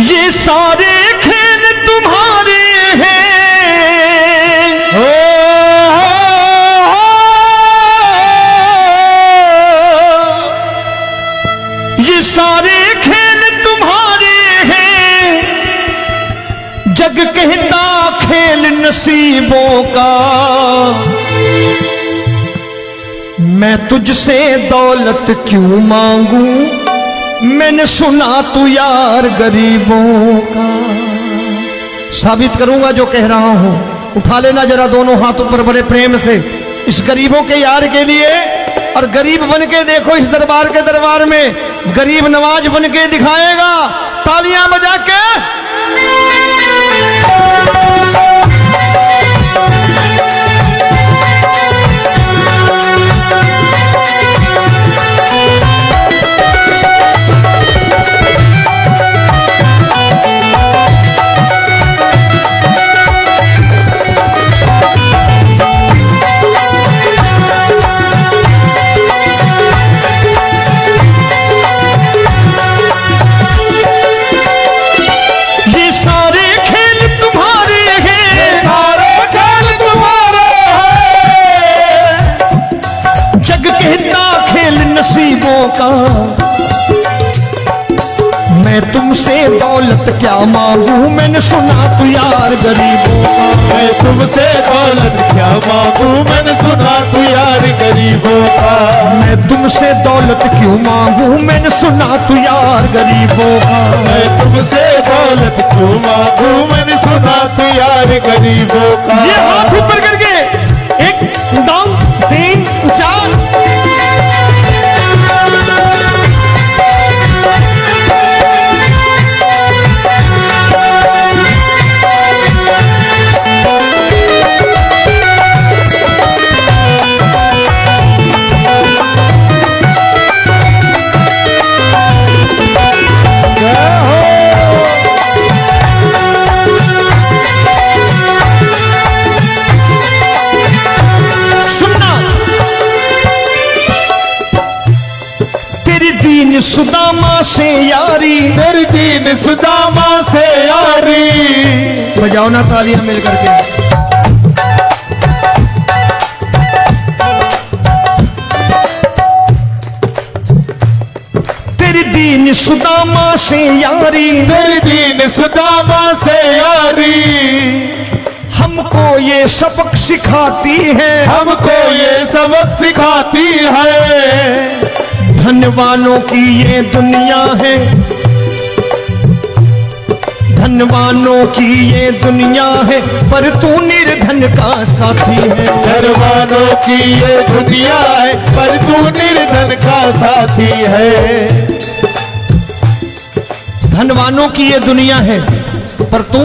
ये सारे खेल तुम्हारे हैं, ये सारे खेल तुम्हारे हैं, जग कहता खेल नसीबों का। मैं तुझसे दौलत क्यों मांगू, मैंने सुना तू यार गरीबों का। साबित करूंगा जो कह रहा हूं। उठा लेना जरा दोनों हाथों पर बड़े प्रेम से इस गरीबों के यार के लिए, और गरीब बन के देखो इस दरबार के दरबार में गरीब नवाज बन के दिखाएगा, तालियां बजा के। का मैं तुमसे दौलत क्या मांगू, मैंने सुना तू यार गरीबों का। मैं तुमसे दौलत क्या मांगू, मैंने सुना तू यार गरीबों का। मैं तुमसे दौलत क्यों मांगू, मैंने सुना तू यार गरीबों का। मैं तुमसे दौलत क्यों मांगू, मैंने सुना तू यार गरीबों का। ये हाथ ऊपर करके 1 2 3 4 सुदामा से यारी, तेरी दीन सुदामा से यारी। बजाओ ना तालियां मिल करके। तेरी दीन सुदामा से यारी, तेरी दीन सुदामा से यारी। हमको ये सबक सिखाती है, हमको ये सबक सिखाती है। धनवानों की ये दुनिया है, धनवानों की ये दुनिया है, पर तू निर्धन का साथी है। धनवानों की ये दुनिया है, पर तू निर्धन का साथी है। धनवानों की ये दुनिया है, पर तू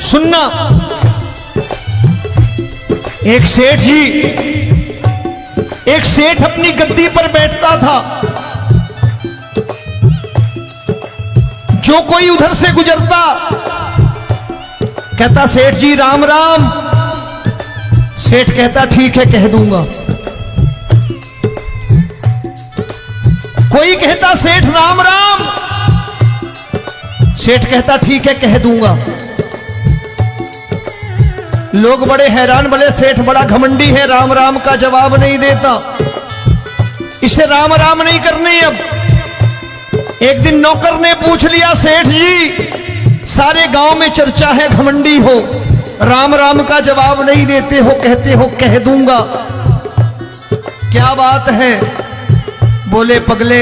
सुनना। एक सेठ अपनी गद्दी पर बैठता था। जो कोई उधर से गुजरता कहता सेठ जी राम राम। सेठ कहता ठीक है कह दूंगा। कोई कहता सेठ राम राम। सेठ कहता ठीक है कह दूंगा। लोग बड़े हैरान, बोले सेठ बड़ा घमंडी है, राम राम का जवाब नहीं देता, इसे राम राम नहीं करनी। अब एक दिन नौकर ने पूछ लिया सेठ जी सारे गांव में चर्चा है घमंडी हो, राम राम का जवाब नहीं देते हो, कहते हो कह दूंगा, क्या बात है? बोले पगले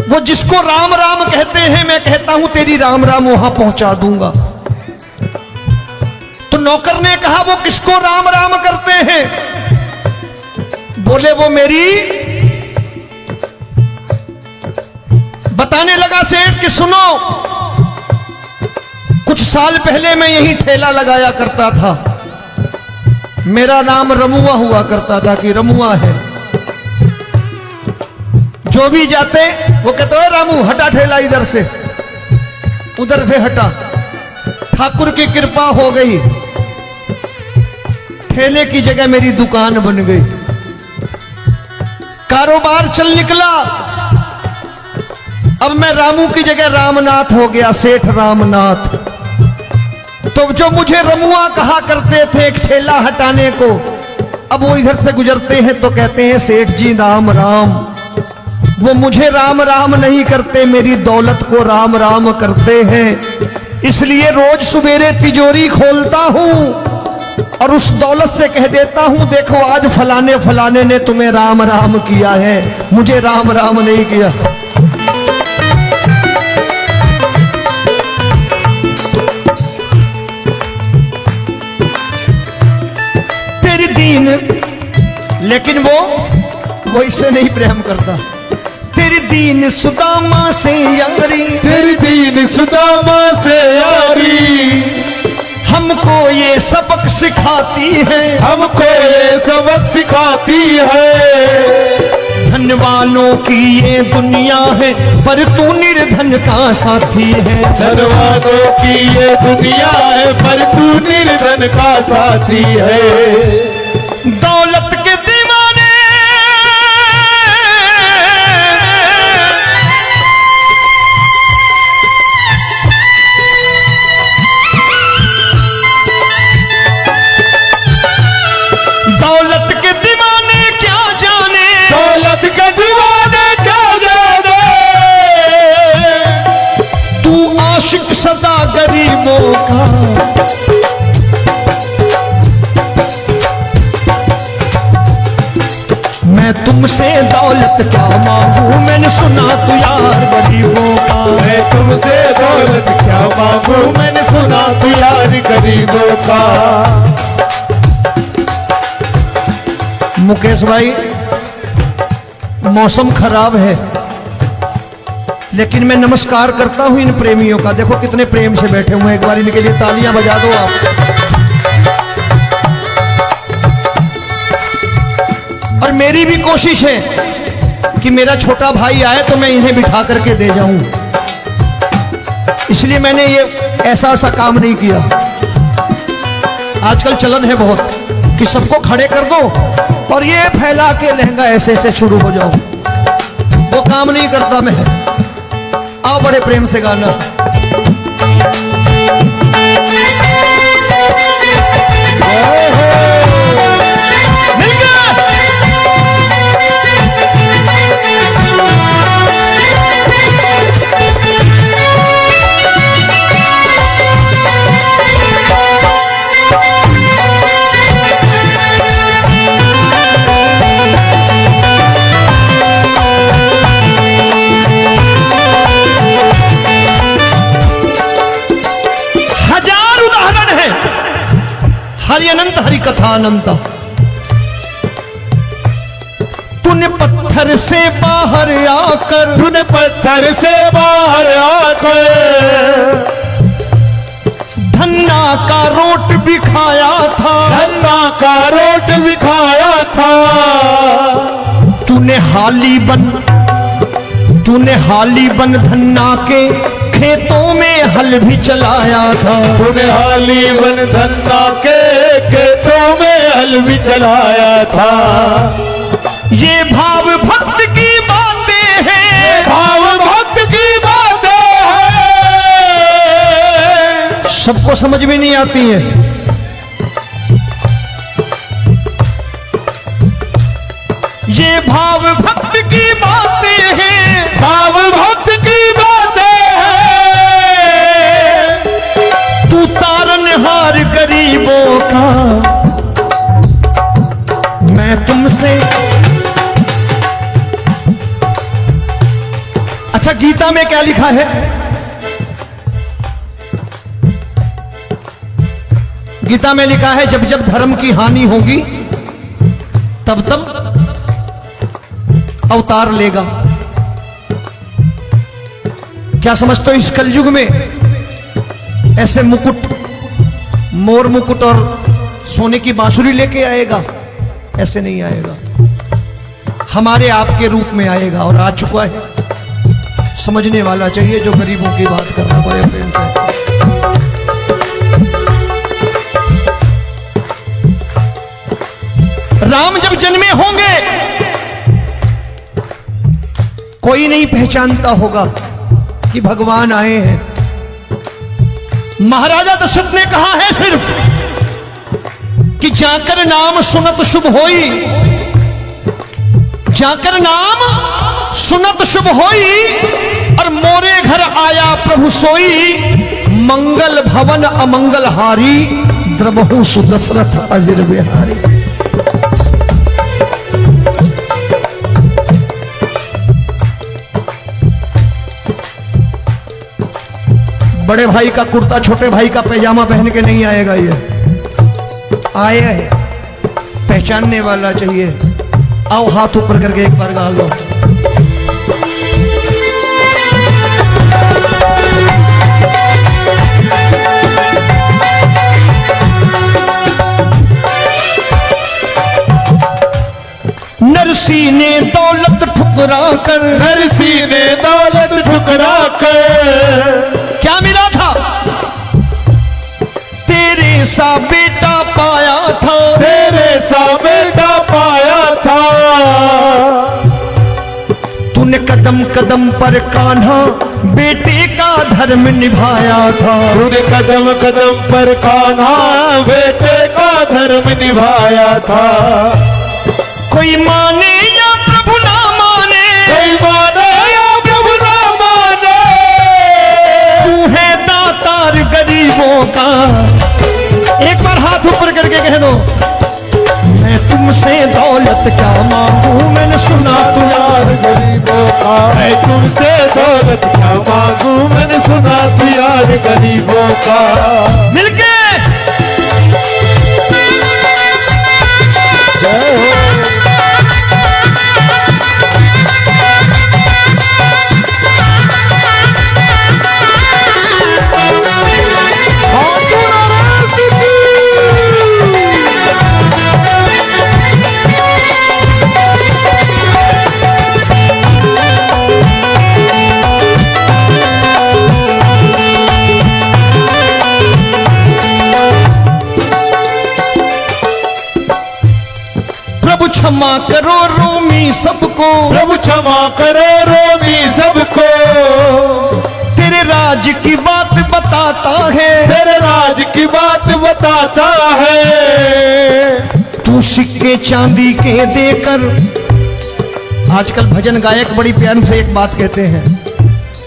वो जिसको राम राम कहते हैं मैं कहता हूं तेरी राम राम वहां पहुंचा दूंगा। तो नौकर ने कहा वो किसको राम राम करते हैं? बोले वो मेरी। बताने लगा सेठ कि सुनो, कुछ साल पहले मैं यही ठेला लगाया करता था, मेरा नाम रमुआ हुआ करता था कि रमुआ है। जो भी जाते वो कहते हैं रामू हटा ठेला इधर से, उधर से हटा। ठाकुर की कृपा हो गई, ठेले की जगह मेरी दुकान बन गई, कारोबार चल निकला। अब मैं रामू की जगह रामनाथ हो गया, सेठ रामनाथ। तो जो मुझे रमुआ कहा करते थे एक ठेला हटाने को, अब वो इधर से गुजरते हैं तो कहते हैं सेठ जी राम राम। वो मुझे राम राम नहीं करते, मेरी दौलत को राम राम करते हैं। इसलिए रोज सवेरे तिजोरी खोलता हूं और उस दौलत से कह देता हूं, देखो आज फलाने फलाने ने तुम्हें राम राम किया है, मुझे राम राम नहीं किया। तेरी दीन, लेकिन वो इससे नहीं प्रेम करता। तेरी दीन सुदामा से यारी, तेरी दीन सुदामा से यारी, हमको ये सबक सिखाती है, हमको ये सबक सिखाती है। धन वालों की ये दुनिया है, पर तू निर्धन का साथी है। धन वालों की ये दुनिया है, पर तू निर्धन का साथी है। दौलत के दीवाने दौलत के दीवाने क्या जाने, दौलत के दीवाने क्या जाने। तू आशिक सदा गरीबों का। मैं तुमसे दौलत क्या मांगू, मैंने सुना तू यार गरीबों का। मैं तुमसे दौलत क्या मांगू, मैंने सुना तू यार गरीबों का। मुकेश भाई, मौसम खराब है, लेकिन मैं नमस्कार करता हूं इन प्रेमियों का। देखो कितने प्रेम से बैठे हुए हैं, एक बार इनके लिए तालियां बजा दो आप। और मेरी भी कोशिश है कि मेरा छोटा भाई आए तो मैं इन्हें बिठा करके दे जाऊं, इसलिए मैंने ये ऐसा काम नहीं किया। आजकल चलन है बहुत कि सबको खड़े कर दो और ये फैला के लहंगा ऐसे ऐसे शुरू हो जाओ, वो काम नहीं करता मैं। आओ बड़े प्रेम से गाना। मिल गया। हरि अनंत हरि कथा अनंत। तूने पत्थर से बाहर आकर, तूने पत्थर से बाहर आकर धन्ना का रोट भी खाया था, धन्ना का रोट भी खाया था। तूने हाली बन धन्ना के खेतों में हल भी चलाया था। तूने हाली बन धन्ना के खेतों में हल भी चलाया था। ये भाव भक्त की बातें हैं, भाव भक्त की बातें हैं, सबको समझ में नहीं आती है। ये भाव भक्त की बातें हैं, भाव भक्त की बातें हैं। तू तारनहार गरीबों का, मैं तुमसे। अच्छा, गीता में क्या लिखा है? गीता में लिखा है जब जब धर्म की हानि होगी तब तब अवतार लेगा। क्या समझते हो, इस कलयुग में ऐसे मुकुट, मोर मुकुट और सोने की बांसुरी लेके आएगा? ऐसे नहीं आएगा, हमारे आपके रूप में आएगा और आ चुका है। समझने वाला चाहिए जो गरीबों की बात कर रहा है बड़े प्रेम से। राम जब जन्मे होंगे, कोई नहीं पहचानता होगा कि भगवान आए हैं। महाराजा दशरथ ने कहा है सिर्फ कि जाकर नाम सुनत शुभ होई, जाकर नाम सुनत शुभ होई, और मोरे घर आया प्रभु सोई, मंगल भवन अमंगल हारी, द्रबहु सुदशरथ अजिर बिहारी। बड़े भाई का कुर्ता छोटे भाई का पैजामा पहन के नहीं आएगा, ये आया है पहचानने वाला चाहिए। आओ हाथ ऊपर करके एक बार गा लो। नरसी ने दौलत ठुकरा कर, नरसी ने दौलत ठुकरा कर, क्या मिला था? तेरे सा बेटा पाया था, तेरे सा बेटा पाया था। तूने कदम कदम पर कान्हा बेटे का धर्म निभाया था, तूने कदम कदम पर कान्हा बेटे का धर्म निभाया था। कोई माने या प्रभु ना माने, कोई माने या प्रभु ना माने, तू है दातार गरीबों का। एक बार हाथ ऊपर करके कह दो, मैं तुमसे दौलत क्या मांगू, मैंने सुना तू यार गरीबों का। मैं तुमसे दौलत क्या मांगू, मैंने सुना तू यार गरीबों का। मिलके जय हो। प्रभु क्षमा करो रोमी सबको, प्रभु क्षमा करो रोमी सबको। तेरे राज की बात बताता है, तेरे राज की बात बताता है। तू सिक्के चांदी के देकर, आजकल भजन गायक बड़ी प्यार से एक बात कहते हैं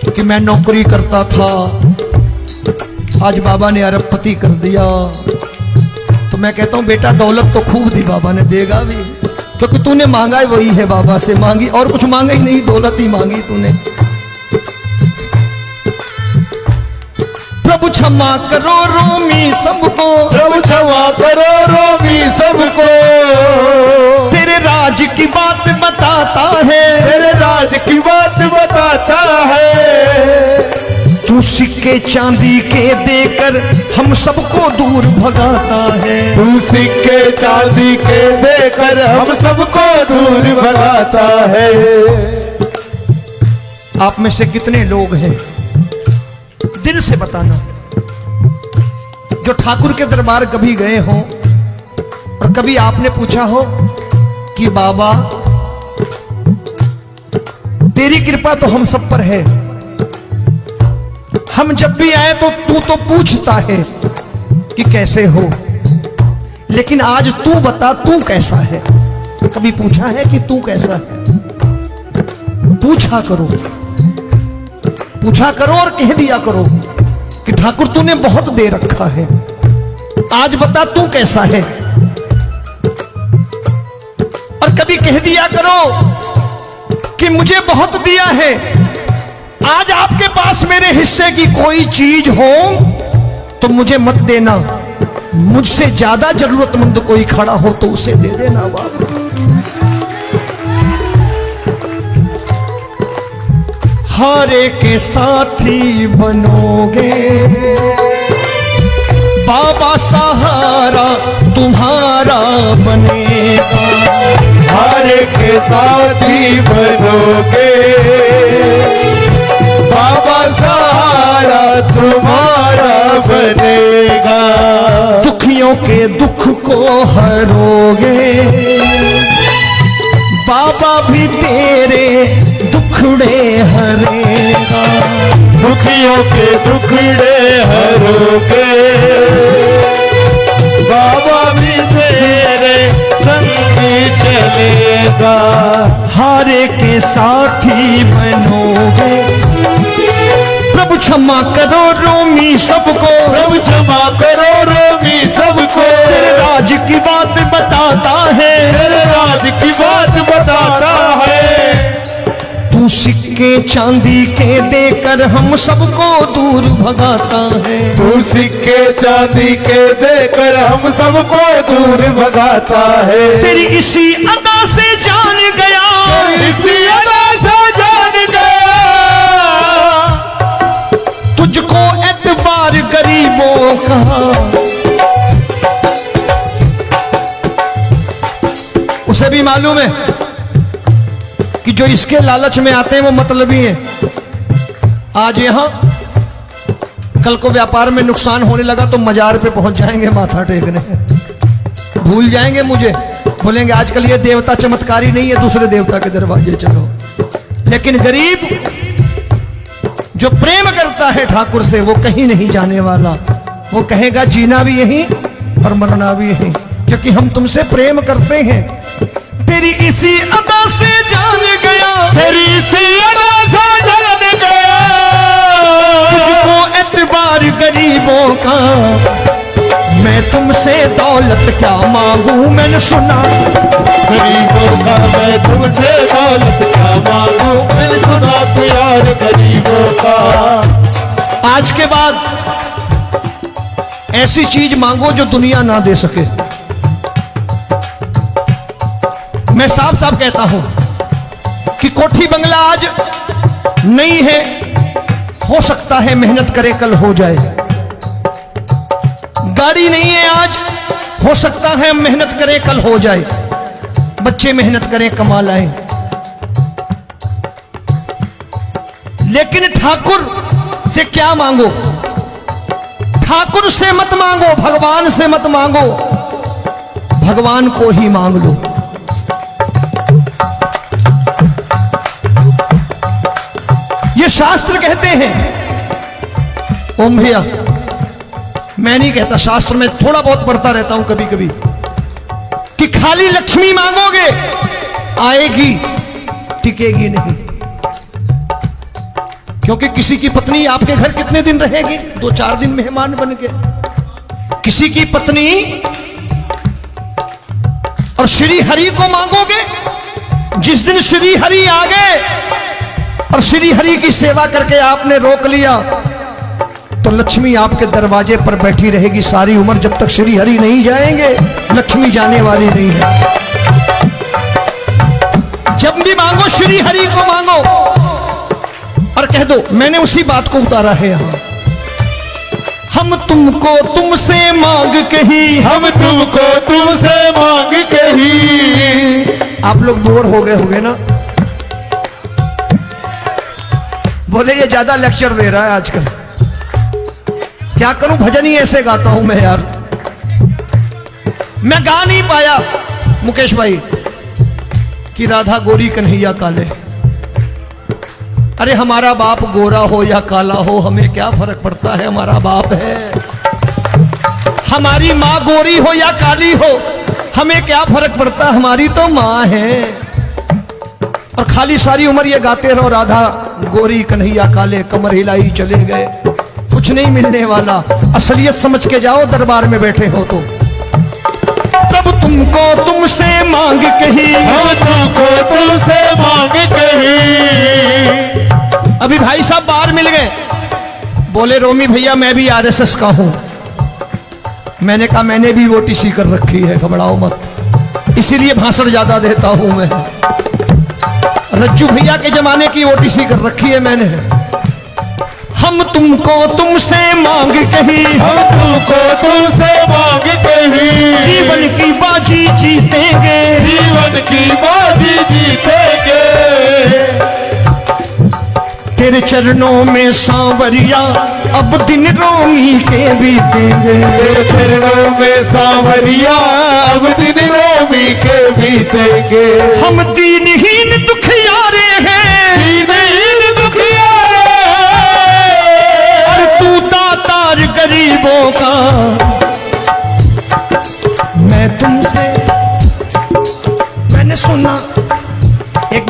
कि मैं नौकरी करता था, आज बाबा ने अरबपति कर दिया। तो मैं कहता हूं बेटा दौलत तो खूब दी बाबा ने, देगा भी, क्योंकि तूने मांगा ही वही है, बाबा से मांगी और कुछ मांगा ही नहीं, दौलत ही मांगी तूने। प्रभु क्षमा करो रोमी सबको, प्रभु क्षमा करो रोमी सबको। तेरे राज की बात बताता है, तेरे राज की बात बताता है। तू सिक्के चांदी के देकर हम सबको दूर भगाता है, तू सिक्के चांदी के देकर हम सबको दूर भगाता है। आप में से कितने लोग हैं, दिल से बताना, जो ठाकुर के दरबार कभी गए हो और कभी आपने पूछा हो कि बाबा तेरी कृपा तो हम सब पर है, हम जब भी आए तो तू तो पूछता है कि कैसे हो, लेकिन आज तू बता तू कैसा है। कभी पूछा है कि तू कैसा है? पूछा करो, पूछा करो और कह दिया करो कि ठाकुर तूने बहुत दे रखा है, आज बता तू कैसा है। और कभी कह दिया करो कि मुझे बहुत दिया है, आज आपके पास मेरे हिस्से की कोई चीज हो तो मुझे मत देना, मुझसे ज्यादा जरूरतमंद कोई खड़ा हो तो उसे दे देना बाबा। हारे के साथी बनोगे बाबा, सहारा तुम्हारा बनेगा। हारे के साथी बनोगे बाबा, सहारा तुम्हारा बनेगा। दुखियों के दुख को हरोगे बाबा, भी तेरे दुख दुखड़े हरेगा। दुखियों के दुखड़े हरोगे, बाबा भी तेरे संग चलेगा। हारे के साथी बनोगे, प्रभु क्षमा करो रोमी सबको, प्रभु क्षमा करो रोमी सबको। तेरे राज की बात बताता है, तेरे राज की बात बताता है। तू सिक्के चांदी के देकर हम सबको दूर भगाता है। तू सिक्के चांदी के देकर हम सबको दूर भगाता है। तेरी इसी अदा से जान गया, इसी अदा से जान गया, तुझको एतबार गरीबों का। उसे भी मालूम है कि जो इसके लालच में आते हैं वो मतलबी हैं। आज यहां कल को व्यापार में नुकसान होने लगा तो मजार पे पहुंच जाएंगे माथा टेकने, भूल जाएंगे मुझे, बोलेंगे आजकल ये देवता चमत्कारी नहीं है, दूसरे देवता के दरवाजे चलो। लेकिन गरीब जो प्रेम करता है ठाकुर से वो कहीं नहीं जाने वाला। वो कहेगा जीना भी यहीं और मरना भी यहीं, क्योंकि हम तुमसे प्रेम करते हैं। तेरी इसी अदा से जान गया, तेरी इसी अदा से जान गया, तुझको एतबार गरीबों का। मैं तुमसे दौलत क्या मांगू, मैंने सुना गरीबों का। मैं तुमसे दौलत क्या मांगू, मैंने सुना प्यार गरीबों का। आज के बाद ऐसी चीज मांगो जो दुनिया ना दे सके। मैं साफ साफ कहता हूं कि कोठी बंगला आज नहीं है, हो सकता है मेहनत करे कल हो जाए। गाड़ी नहीं है आज, हो सकता है मेहनत करें कल हो जाए। बच्चे मेहनत करें कमा लाएं, लेकिन ठाकुर से क्या मांगो? ठाकुर से मत मांगो, भगवान से मत मांगो, भगवान को ही मांग लो। ये शास्त्र कहते हैं। ओम भैया, मैं नहीं कहता, शास्त्र में थोड़ा बहुत पढ़ता रहता हूं कभी कभी, कि खाली लक्ष्मी मांगोगे आएगी, टिकेगी नहीं। क्योंकि किसी की पत्नी आपके घर कितने दिन रहेगी? 2-4 दिन मेहमान बन के। किसी की पत्नी और श्री हरि को मांगोगे, जिस दिन श्री हरि आ गए और श्री हरि की सेवा करके आपने रोक लिया तो लक्ष्मी आपके दरवाजे पर बैठी रहेगी सारी उम्र। जब तक श्री हरि नहीं जाएंगे लक्ष्मी जाने वाली नहीं है। जब भी मांगो श्री हरि को मांगो और कह दो मैंने उसी बात को उतारा है यहां। हम तुमको तुमसे मांग कही, हम तुमको तुमसे मांग कही। आप लोग बोर हो गए होंगे ना, बोले ये ज्यादा लेक्चर दे रहा है आजकल। क्या करूं, भजन ही ऐसे गाता हूं मैं यार। मैं गा नहीं पाया मुकेश भाई कि राधा गोरी कन्हैया काले। अरे हमारा बाप गोरा हो या काला हो हमें क्या फर्क पड़ता है, हमारा बाप है। हमारी माँ गोरी हो या काली हो हमें क्या फर्क पड़ता, हमारी तो माँ है। और खाली सारी उम्र ये गाते रहो राधा गोरी कन्हैया काले, कमर हिलाई चले गए, कुछ नहीं मिलने वाला। असलियत समझ के जाओ दरबार में बैठे हो तो। तब तुमको तुमसे मांग कही, हम तुमको तुमसे मांग कही। अभी भाई साहब बाहर मिल गए, बोले रोमी भैया मैं भी आरएसएस का हूं। मैंने कहा मैंने भी ओटीसी कर रखी है, घबराओ मत, इसीलिए भाषण ज्यादा देता हूं मैं। रज्जू भैया के जमाने की ओटीसी कर रखी है मैंने। हम तुमको तुमसे मांग कही, हम तुमको तुमसे मांग कही। जीवन की बाजी जीतेंगे, जीवन की बाजी जीतेंगे। तेरे चरणों में सांवरिया अब दिन रोमी के बीतेंगे। तेरे चरणों में सांवरिया अब दिन रोमी के बीतेंगे। हम दीनहीन दुखियारे हैं, दीन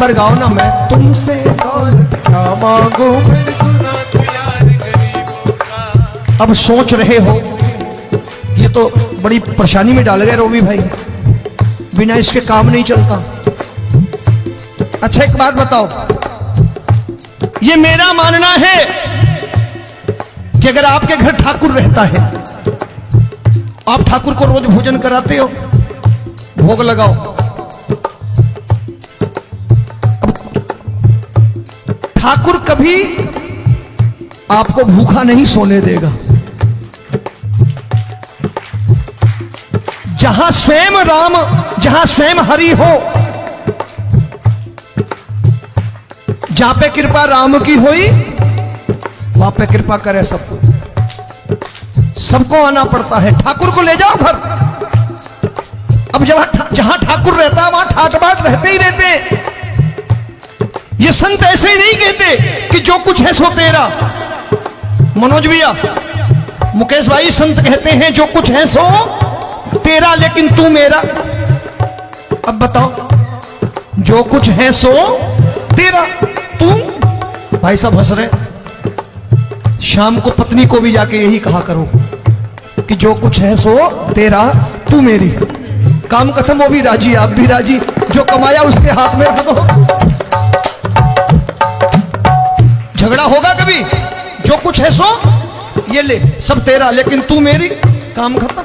बार गाओ ना, मैं तुमसे दौलत क्या मांगू मैंने सुना तू यार गरीबों का। अब सोच रहे हो ये तो बड़ी परेशानी में डाल गए रोवी भाई, बिना इसके काम नहीं चलता। अच्छा एक बात बताओ, ये मेरा मानना है कि अगर आपके घर ठाकुर रहता है, आप ठाकुर को रोज भोजन कराते हो, भोग लगाओ, ठाकुर कभी आपको भूखा नहीं सोने देगा। जहां स्वयं राम, जहां स्वयं हरि हो, जहां पे कृपा राम की हुई वहां पे कृपा करे सबको, सबको आना पड़ता है। ठाकुर को ले जाओ घर। अब जहां ठाकुर रहता है वहां ठाट बाट रहते ही रहते। ये संत ऐसे ही नहीं कहते कि जो कुछ है सो तेरा। मनोज भैया, मुकेश भाई, संत कहते हैं जो कुछ है सो तेरा लेकिन तू मेरा। अब बताओ, जो कुछ है सो तेरा, तू। भाई साहब हंस रहे। शाम को पत्नी को भी जाके यही कहा करो कि जो कुछ है सो तेरा, तू मेरी। काम खत्म, वो भी राजी, आप भी राजी, जो कमाया उसके हाथ में रखो। झगड़ा होगा कभी? जो कुछ है सो ये ले, सब तेरा लेकिन तू मेरी, काम खत्म।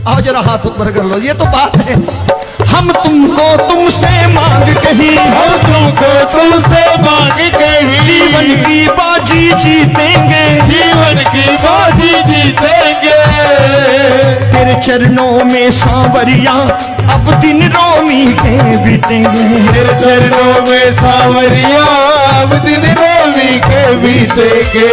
आओ जरा हाथ ऊपर कर लो, ये तो बात है। हम तुमको तुमसे मांग कहीं, हम तुमको तुमसे मांग कहीं, जीवन की बाजी जीतेंगे, जीवन की बाजी जीतेंगे। तेरे चरणों में सांवरिया अब दिन रोमी के बीतेंगे। तेरे चरणों में सांवरिया अब दिन रोमी के बीतेंगे।